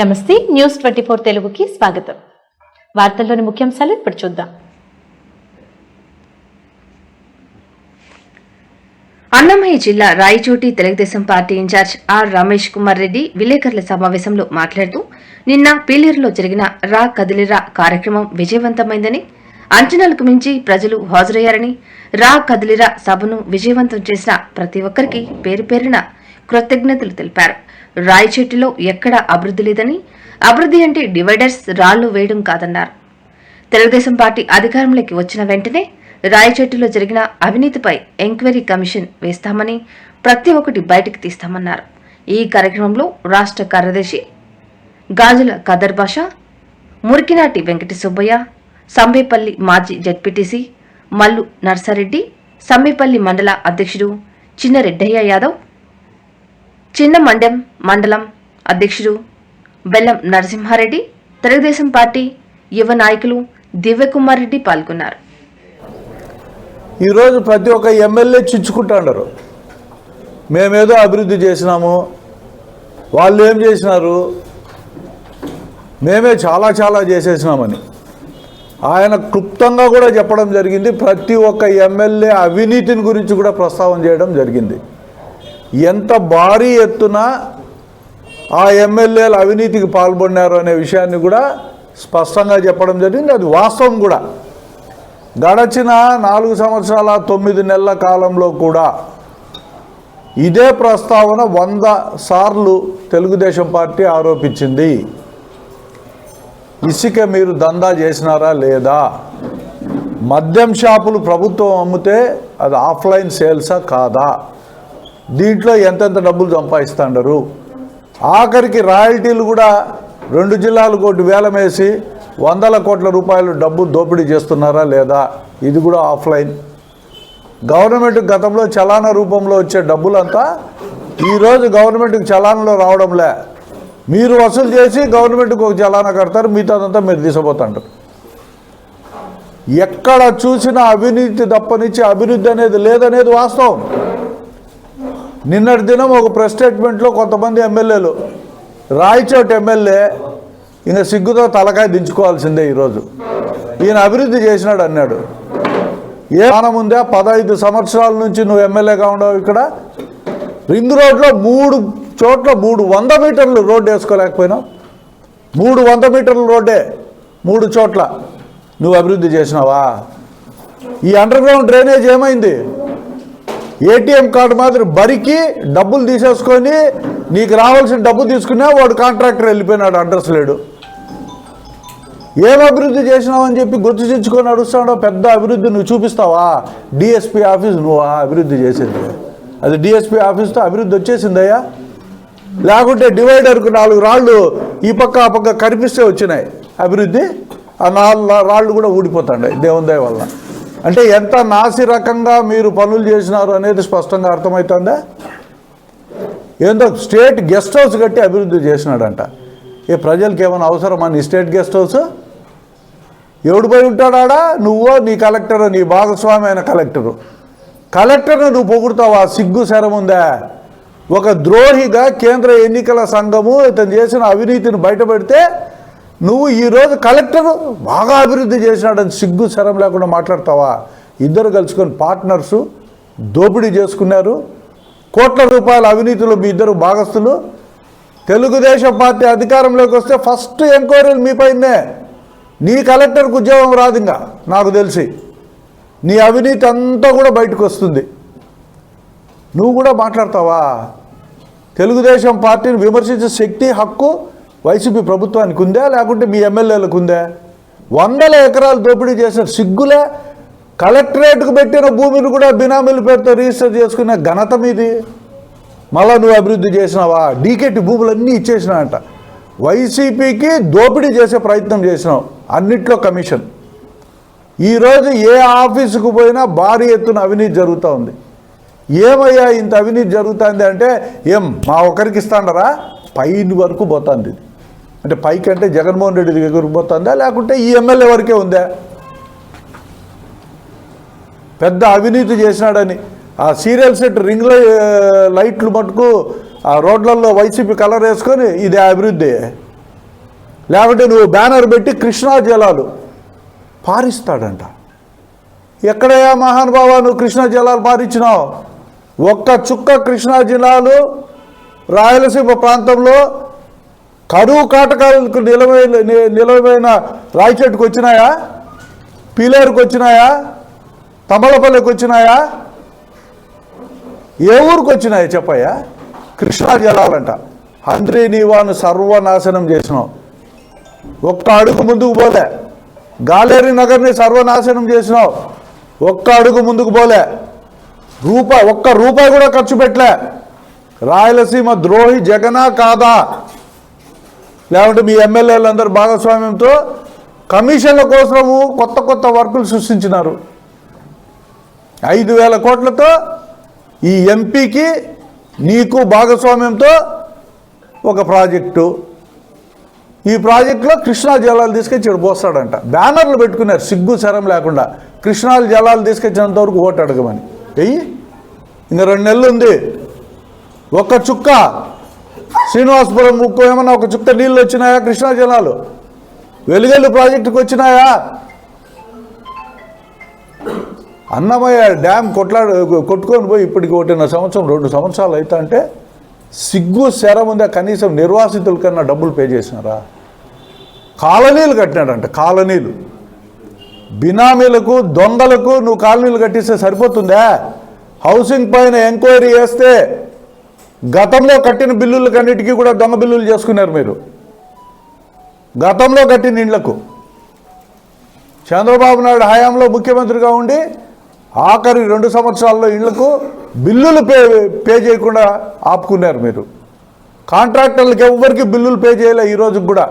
నమస్తే న్యూస్ 24 తెలుగుకి స్వాగతం. వార్తల్లోని ముఖ్యాంశాలు ఇప్పుడు చూద్దాం. అన్నమయ్య జిల్లా Rayachoti Telugu Desam party incharge R Ramesh Kumar Reddy విలేకరుల సమావేశంలో మాట్లాడుతూ నిన్న పీలేరులో జరిగిన రా కదిలిరా కార్యక్రమం విజయవంతమైందని, అంచనాలకు మించి ప్రజలు హాజరయ్యారని, రా కదిలిరా సభను విజయవంతం చేసిన ప్రతి ఒక్కరికి పేరు పేరున కృతజ్ఞతలు తెలిపారు. రాయచెట్టులో ఎక్కడా అభివృద్ధి లేదని, అభివృద్ధి అంటే డివైడర్స్ రాళ్లు వేయడం కాదన్నారు. తెలుగుదేశం పార్టీ అధికారంలోకి వచ్చిన వెంటనే రాయచెట్టులో జరిగిన అవినీతిపై ఎంక్వైరీ కమిషన్ వేస్తామని, ప్రతి ఒక్కటి బయటకు తీస్తామన్నారు. ఈ కార్యక్రమంలో రాష్ట్ర కార్యదర్శి గాజుల ఖదర్ బాషా, మురికినాటి వెంకట సుబ్బయ్య, సంబేపల్లి మాజీ జడ్పీటీసీ మల్లు నర్సారెడ్డి, సంబేపల్లి మండల అధ్యక్షుడు చిన్నరెడ్డయ్య యాదవ్, చిన్న మండలం అధ్యక్షుడు బెల్లం నరసింహారెడ్డి, తెలుగుదేశం పార్టీ యువ నాయకులు దివ్యకుమార్ రెడ్డి పాల్గొన్నారు. ఈరోజు ప్రతి ఒక్క ఎమ్మెల్యే చిచ్చుకుంటున్నారు. మేమేదో అభివృద్ధి చేసినాము, వాళ్ళు ఏం చేసినారు, మేమే చాలా చేసేసినామని ఆయన క్లుప్తంగా కూడా చెప్పడం జరిగింది. ప్రతి ఒక్క ఎమ్మెల్యే అవినీతిని గురించి కూడా ప్రస్తావన చేయడం జరిగింది. ఎంత భారీ ఎత్తున ఆ ఎమ్మెల్యేలు అవినీతికి పాల్పడినారు అనే విషయాన్ని కూడా స్పష్టంగా చెప్పడం జరిగింది. అది వాస్తవం కూడా. గడచిన 4 సంవత్సరాల 9 నెలల కాలంలో కూడా ఇదే ప్రస్తావన 100 సార్లు తెలుగుదేశం పార్టీ ఆరోపించింది. ఇసుక మీరు దందా చేసినారా లేదా, మద్యం షాపులు ప్రభుత్వం అమ్మితే అది ఆఫ్లైన్ సేల్సా కాదా, దీంట్లో ఎంతెంత డబ్బులు సంపాదిస్తున్నారు, ఆఖరికి రాయల్టీలు కూడా 2 జిల్లాలకు ఒకటి వేలం వేసి 100 కోట్ల రూపాయలు డబ్బు దోపిడీ చేస్తున్నారా లేదా, ఇది కూడా ఆఫ్లైన్. గవర్నమెంట్ గతంలో చలానా రూపంలో వచ్చే డబ్బులంతా ఈరోజు గవర్నమెంట్కి చలానాలో రావడంలే. మీరు వసూలు చేసి గవర్నమెంట్కి ఒక చలానా కడతారు, మిగతాదంతా మీరు తీసుకుపోతుంటారు. ఎక్కడ చూసినా అవినీతి తప్పనిచ్చి అభివృద్ధి అనేది లేదనేది వాస్తవం. నిన్నటి దినం ఒక ప్రెస్ స్టేట్మెంట్లో కొంతమంది ఎమ్మెల్యేలు, రాయచోటి ఎమ్మెల్యే ఇంకా సిగ్గుతో తలకాయ దించుకోవాల్సిందే, ఈరోజు ఈయన అభివృద్ధి చేసినాడు అన్నాడు. ఏ మానం ఉందా? 15 సంవత్సరాల నుంచి నువ్వు ఎమ్మెల్యేగా ఉండవు. ఇక్కడ రింగ్ రోడ్లో 3 చోట్ల 300 మీటర్లు రోడ్డు వేసుకోలేకపోయినావు. 300 మీటర్ల రోడ్డే 3 చోట్ల నువ్వు అభివృద్ధి చేసినావా? ఈ అండర్ గ్రౌండ్ డ్రైనేజ్ ఏమైంది? ఏటీఎం కార్డు మాదిరి బరికి డబ్బులు తీసేసుకొని నీకు రావాల్సిన డబ్బు తీసుకున్నా వాడు కాంట్రాక్టర్ వెళ్ళిపోయినాడు, అడ్రస్ లేడు. ఏం అభివృద్ధి చేసినావు అని చెప్పి గుర్తుచించుకొని నడుస్తాడో. పెద్ద అభివృద్ధి నువ్వు చూపిస్తావా? డిఎస్పీ ఆఫీస్ నువ్వు అభివృద్ధి చేసింది, అది డిఎస్పీ ఆఫీస్తో అభివృద్ధి వచ్చేసిందయ్యా. లేకుంటే డివైడర్కు 4 రాళ్ళు ఈ పక్క ఆ పక్క కనిపిస్తే వచ్చినాయి అభివృద్ధి. ఆ 4 రాళ్ళు కూడా ఊడిపోతాయి దేవుని దయ వల్ల. అంటే ఎంత నాసి రకంగా మీరు పనులు చేసినారు అనేది స్పష్టంగా అర్థమవుతుందా? ఏందో స్టేట్ గెస్ట్ హౌస్ కట్టి అభివృద్ధి చేసినాడంట. ఏ ప్రజలకి ఏమైనా అవసరమా నీ స్టేట్ గెస్ట్ హౌస్? ఎవడు పోయి ఉంటాడా? నువ్వో నీ కలెక్టర్, నీ భాగస్వామి అయిన కలెక్టర్ను నువ్వు పొగుడుతావా? సిగ్గు శరముందా? ఒక ద్రోహిగా కేంద్ర ఎన్నికల సంఘము ఇతను చేసిన అవినీతిని బయటపెడితే నువ్వు ఈరోజు కలెక్టర్ బాగా అభివృద్ధి చేసినాడని సిగ్గు శరం లేకుండా మాట్లాడతావా? ఇద్దరు కలుసుకొని పార్ట్నర్సు దోపిడీ చేసుకున్నారు. కోట్ల రూపాయల అవినీతిలో మీ ఇద్దరు భాగస్తులు. తెలుగుదేశం పార్టీ అధికారంలోకి వస్తే ఫస్ట్ ఎంక్వైరీలు మీ పైనే. నీ కలెక్టర్కు ఉద్యోగం రాదు ఇంకా, నాకు తెలిసి. నీ అవినీతి అంతా కూడా బయటకు వస్తుంది. నువ్వు కూడా మాట్లాడతావా? తెలుగుదేశం పార్టీని విమర్శించే శక్తి, హక్కు వైసీపీ ప్రభుత్వానికి ఉందా, లేకుంటే మీ ఎమ్మెల్యేలకు ఉందా? 100 ఎకరాలు దోపిడీ చేశారు. సిగ్గులే. కలెక్టరేట్కు పెట్టిన భూమిని కూడా బినామీల పేరుతో రిజిస్టర్ చేసుకునే ఘనత మీది. మళ్ళా నువ్వు అభివృద్ధి చేసినావా? డీకేటీ భూములన్నీ ఇచ్చేసినావంట. వైసీపీకి దోపిడీ చేసే ప్రయత్నం చేసినావు, అన్నిట్లో కమిషన్. ఈరోజు ఏ ఆఫీసుకు పోయినా భారీ ఎత్తున అవినీతి జరుగుతూ ఉంది. ఏమయ్యా ఇంత అవినీతి జరుగుతుంది అంటే, ఏం మా ఒకరికి ఇస్తాండరా? పైన వరకు పోతుంది. అంటే పైకి అంటే జగన్మోహన్ రెడ్డి దగ్గరికి పోతుందా, లేకుంటే ఈ ఎమ్మెల్యే వరకే ఉందా? పెద్ద అవినీతి చేసినాడని ఆ సీరియల్ సెట్ రింగ్ లైట్లు మటుకు ఆ రోడ్లలో వైసీపీ కలర్ వేసుకొని ఇదే అభివృద్ధి. లేకుంటే నువ్వు బ్యానర్ పెట్టి కృష్ణా జలాలు పారిస్తాడంట. ఎక్కడయ్యా మహానుభావ నువ్వు కృష్ణా జలాలు పారించినావు? ఒక్క చుక్క కృష్ణా జలాలు రాయలసీమ ప్రాంతంలో కరువు కాటకాలకు నిలవైన రాయచెట్టుకు వచ్చినాయా? పీలేరుకు వచ్చినాయా? తమలపల్లికి వచ్చినాయా? ఏ ఊరికి వచ్చినాయా చెప్పయ్యా? కృష్ణా జలాలంట. హంద్రీ నీవాను సర్వనాశనం చేసినావు. ఒక్క అడుగు ముందుకు పోలే. గాలేరి నగర్ని సర్వనాశనం చేసినావు. ఒక్క అడుగు ముందుకు పోలే. ఒక్క రూపాయి కూడా ఖర్చు పెట్టలే. రాయలసీమ ద్రోహి జగనా కాదా? లేకుంటే మీ ఎమ్మెల్యేలందరూ భాగస్వామ్యంతో కమిషన్ల కోసము కొత్త వర్కులు సృష్టించినారు. 5,000 కోట్లతో ఈ ఎంపీకి నీకు భాగస్వామ్యంతో ఒక ప్రాజెక్టు. ఈ ప్రాజెక్టులో కృష్ణా జలాలు తీసుకొచ్చి ఇక్కడ పోస్తాడంట. బ్యానర్లు పెట్టుకున్నారు సిగ్గు శరం లేకుండా. కృష్ణా జలాలు తీసుకొచ్చినంత వరకు ఓటు అడగమని. ఇంకా 2 నెలలు ఉంది. ఒక్క చుక్క శ్రీనివాసపురం ముక్కు ఏమన్నా ఒక చుక్క నీళ్ళు వచ్చినాయా? కృష్ణా జలాలు వెలుగెల్లు ప్రాజెక్టుకు వచ్చినాయా? అన్నమయ్య డ్యామ్ కొట్టుకొని పోయి ఇప్పటికి 1.5 సంవత్సరం 2 సంవత్సరాలు అవుతా అంటే సిగ్గు శరం ఉందా? కనీసం నిర్వాసితుల కన్నా డబ్బులు పే చేసినారా? కాలనీలు కట్టినాడంట. కాలనీలు బినామీలకు దొంగలకు నువ్వు కాలనీలు కట్టిస్తే సరిపోతుందా? హౌసింగ్ పైన ఎంక్వైరీ చేస్తే గతంలో కట్టిన బిల్లులకన్నిటికీ కూడా దొంగ బిల్లులు చేసుకున్నారు మీరు. గతంలో కట్టిన ఇండ్లకు చంద్రబాబు నాయుడు హయాంలో ముఖ్యమంత్రిగా ఉండి ఆఖరి 2 సంవత్సరాల్లో ఇళ్లకు బిల్లులు పే చేయకుండా ఆపుకున్నారు మీరు. కాంట్రాక్టర్లకు ఎవ్వరికి బిల్లులు పే చేయలే ఈ రోజుకి కూడా.